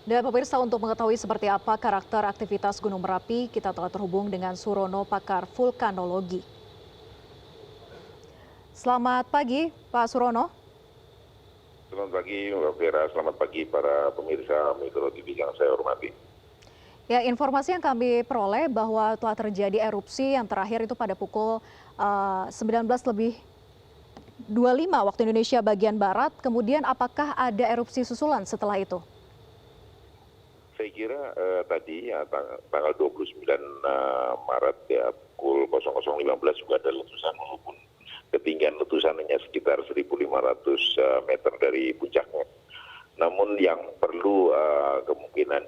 Dan pemirsa, untuk mengetahui seperti apa karakter aktivitas Gunung Merapi, kita telah terhubung dengan Surono, pakar vulkanologi. Selamat pagi, Pak Surono. Selamat pagi Mbak Vera, selamat pagi para pemirsa Metro TV yang saya hormati. Ya, informasi yang kami peroleh bahwa telah terjadi erupsi yang terakhir itu pada pukul 19:25 waktu Indonesia bagian Barat. Kemudian apakah ada erupsi susulan setelah itu? Saya kira tadi ya, tanggal 29 Maret ya pukul 00.15 juga ada letusan, walaupun ketinggian letusan hanya sekitar 1.500 meter dari puncaknya. Namun yang perlu kemungkinan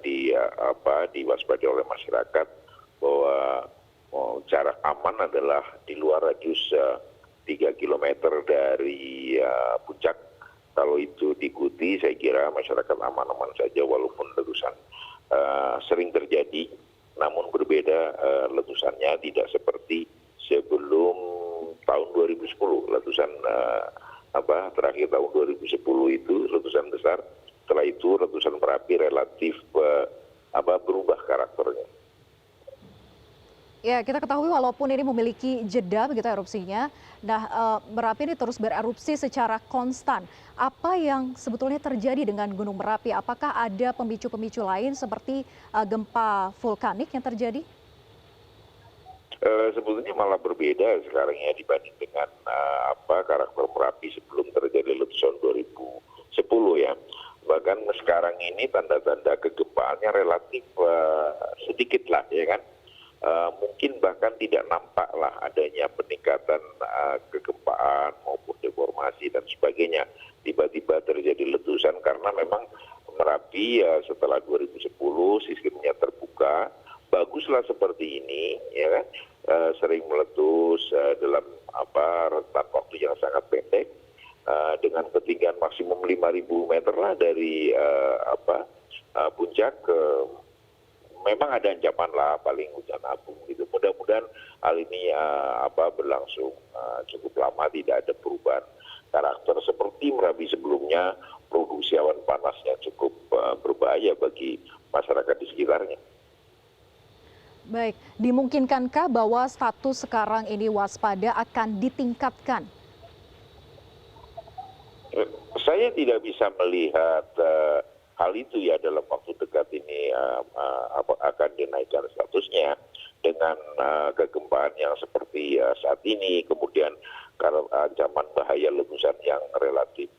diwaspadai oleh masyarakat bahwa jarak aman adalah di luar radius 3 km dari puncak. Kalau itu diikuti, saya kira masyarakat aman-aman saja, walaupun letusan sering terjadi, namun berbeda letusannya, tidak seperti sebelum tahun 2010. Letusan terakhir tahun 2010 itu letusan besar. Setelah itu letusan Merapi relatif berubah karakternya. Ya, kita ketahui walaupun ini memiliki jeda begitu erupsinya, Merapi ini terus bererupsi secara konstan. Apa yang sebetulnya terjadi dengan Gunung Merapi? Apakah ada pemicu-pemicu lain seperti gempa vulkanik yang terjadi? Sebetulnya malah berbeda sekarang ya dibanding dengan karakter Merapi sebelum terjadi letusan 2010 ya. Bahkan sekarang ini tanda-tanda kegempaannya relatif sedikit lah ya kan. Mungkin bahkan tidak nampak lah adanya peningkatan kegempaan maupun deformasi dan sebagainya. Tiba-tiba terjadi letusan karena memang Merapi setelah 2010 sistemnya terbuka, baguslah seperti ini ya kan. Sering meletus dalam rentan waktu yang sangat pendek dengan ketinggian maksimum 5.000 meter lah dari puncak. Memang ada ancaman lah paling hujan abu gitu. Mudah-mudahan hal ini berlangsung cukup lama, tidak ada perubahan karakter seperti Merapi sebelumnya. Produksi awan panasnya cukup berbahaya bagi masyarakat di sekitarnya. Baik, dimungkinkankah bahwa status sekarang ini waspada akan ditingkatkan? Saya tidak bisa melihat hal itu ya dalam waktu dekat ini akan dinaikkan statusnya dengan kegempaan yang seperti saat ini, kemudian karena ancaman bahaya letusan yang relatif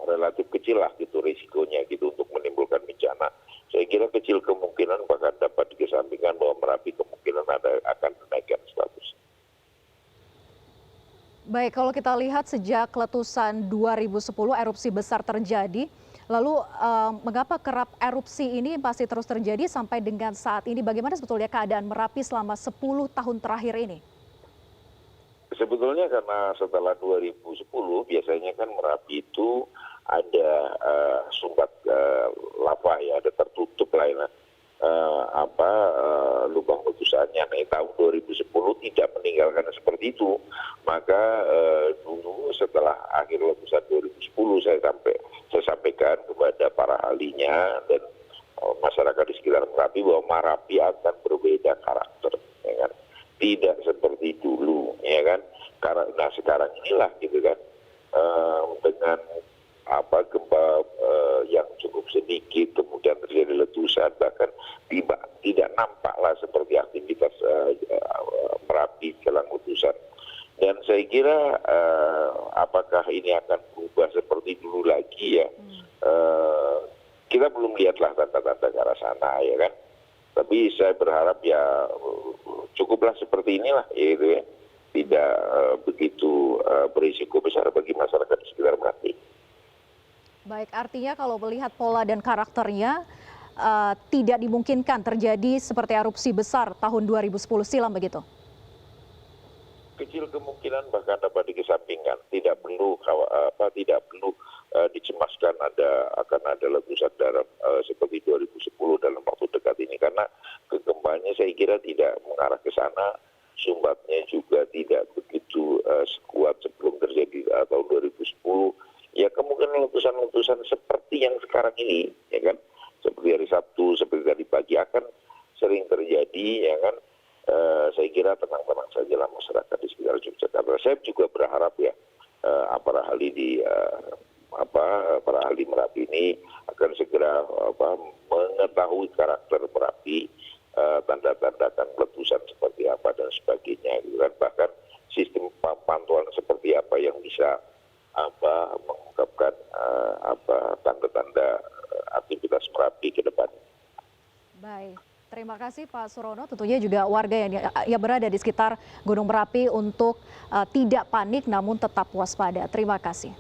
relatif kecil lah gitu risikonya gitu untuk menimbulkan bencana. Saya kira kecil kemungkinan, bahkan dapat dikesampingkan bahwa Merapi kemungkinan akan menaikkan status. Baik, kalau kita lihat sejak letusan 2010 erupsi besar terjadi, lalu mengapa kerap erupsi ini masih terus terjadi sampai dengan saat ini? Bagaimana sebetulnya keadaan Merapi selama 10 tahun terakhir ini? Sebetulnya karena setelah 2010 biasanya kan Merapi itu ada sumbat lava ya, ada tertutup lah ya. Lubang letusannya. Nah, tahun 2010 tidak meninggalkan seperti itu. Maka dulu setelah akhir letusan 2010 saya sampaikan kepada para ahlinya dan masyarakat di sekitar Merapi bahwa Merapi akan berbeda karakter, ya kan? Tidak seperti dulu, ya kan? Nah sekarang inilah gitu kan, dengan gempa yang cukup sedikit, kemudian terjadi letusan, bahkan tidak nampaklah seperti aktivitas Merapi jelang letusan. Dan saya kira apakah ini akan berubah seperti dulu lagi ya, kita belum lihatlah tanda-tanda ke arah sana ya kan. Tapi saya berharap ya cukuplah seperti inilah ya gitu ya, tidak begitu berisiko besar bagi masyarakat di sekitar Merapi. Baik, artinya kalau melihat pola dan karakternya tidak dimungkinkan terjadi seperti erupsi besar tahun 2010 silam begitu? Kecil kemungkinan, bahkan dapat dikesampingkan. Tidak perlu dicemaskan akan ada letusan dalam seperti 2010 dalam waktu dekat ini, karena kegempaannya saya kira tidak mengarah ke sana, sumbatnya juga tidak begitu sekuat sebelum terjadi tahun 2010. ya kemungkinan letusan-letusan seperti yang sekarang ini, ya kan, seperti hari Sabtu, seperti tadi pagi akan sering terjadi, ya kan. Saya kira tenang-tenang sajalah masyarakat di sekitar Yogyakarta. Saya juga berharap ya para ahli para ahli Merapi ini akan segera mengetahui karakter Merapi, tanda-tanda letusan seperti apa dan sebagainya, gitu kan. Bahkan sistem pantauan seperti apa yang bisa mengungkapkan tanda-tanda aktivitas Merapi ke depan. Baik, terima kasih Pak Surono. Tentunya juga warga yang berada di sekitar Gunung Merapi untuk tidak panik namun tetap waspada. Terima kasih.